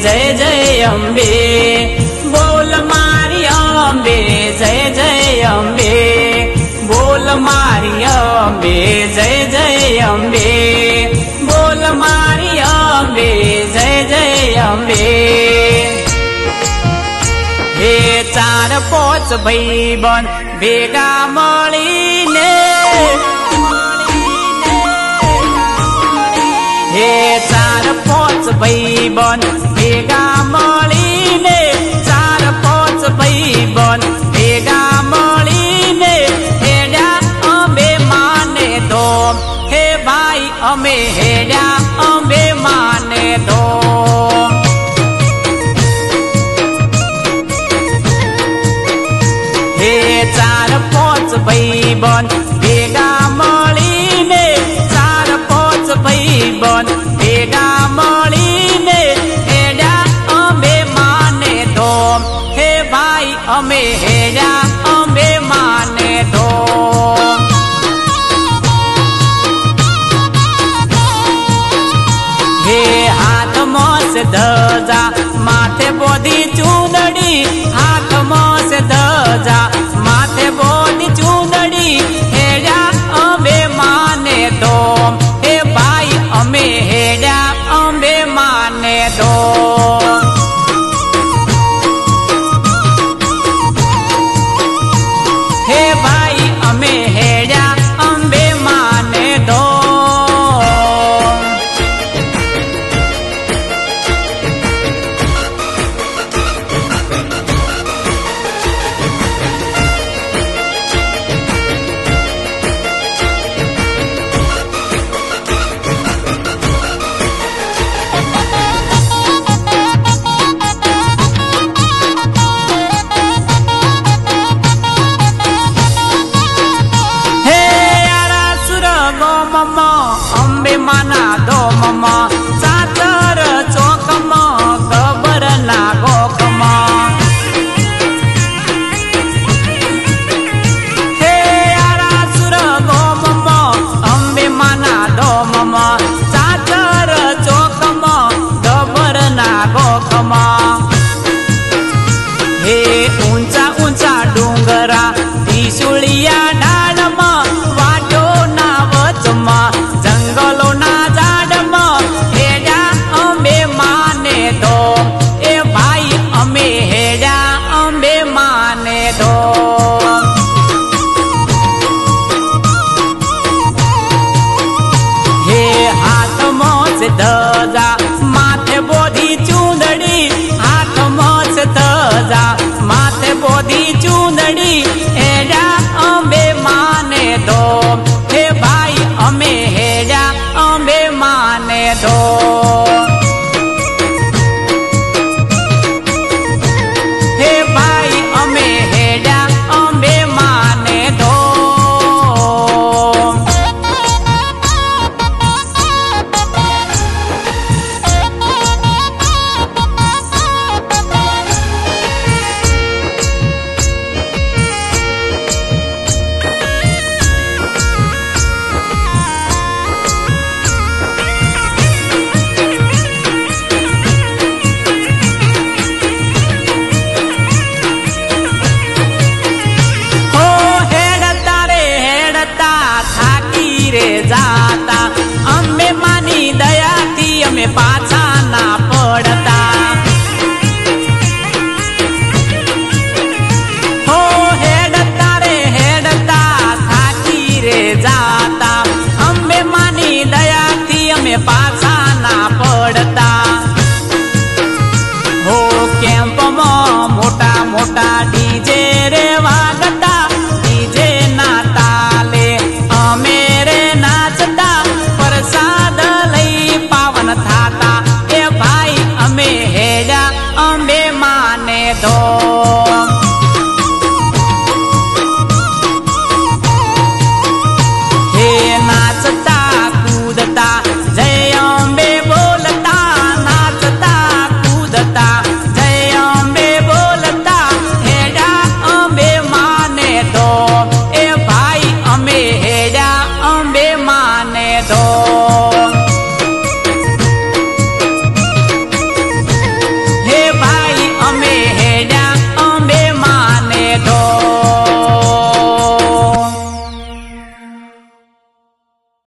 जय जय अम्बे। बोल मारी अम्बे जय जय अम्बे। बोल मारी अम्बे जय जय अम्बे। बोल मारी अम्बे जय जय अम्बे। हे चार पोच भाईबंध भेगा मळीने, हे चार पोच भाईबंध भेगा मळीने, चार पोच भाईबंध भेगा मळीने हेड्या अम्बे माने धोम। हे भाई अमे हेड्या अम्बे माने धोम। हे चार पोच भाईबंध भेगा मळीने, चार पोच भाईबंध भेगा मळीने हेड्या अम्बे माने धोम। हे भाई अमे हेड्या अम्बे माने धोम। हे हाथ से धजा माथे बोधी चूनड़ी, हाथ से धजा माथे बोधी चूनड़ी हेड्या अम्बे माने धोम। हे भाई अमे हेड्या अम्बे माने धोम। हे भाई अमे हेड्या अम्बे माने धोम। अम्बे माना दो मम्मा चाचर चौकमा खबर ना गोकमा। हे यारा सुर गो मम्मा अम्बे माना दो मम्मा चाचर चौकमा खबर ना गोकमा। हे ऊंचा ऊंचा डोंगरा त्रिशूलिया डाळमा वाटो ना वचमा जंगलो ना जाडमा हेड्या अम्बे माने धोम। ए भाई अमे हेड्या अम्बे माने धोम। हे हाथ से धजा माथे बोधी चूंदड़ी, हाथ से धजा माथे बोधी चूंदड़ी हेड्या अम्बे माने धोम। हे भाई अमे हेड्या अम्बे माने धोम। हे भाई अमे हेड्या अम्बे माने धोम। जाता अम्बे मानी दया थी अमे पाछा ना पड़ता। हो हेडता रे हेडता थाकी रे जाता अम्बे मानी दया थी अमे पाछा ना पड़ता। हो केम्प में मोटा मोटा डीजे रे वागता, डीजे ना ताले अमे नाचता प्रसाद लई पावन थाता। ए भाई अमे हेड्या अम्बे माने धोम।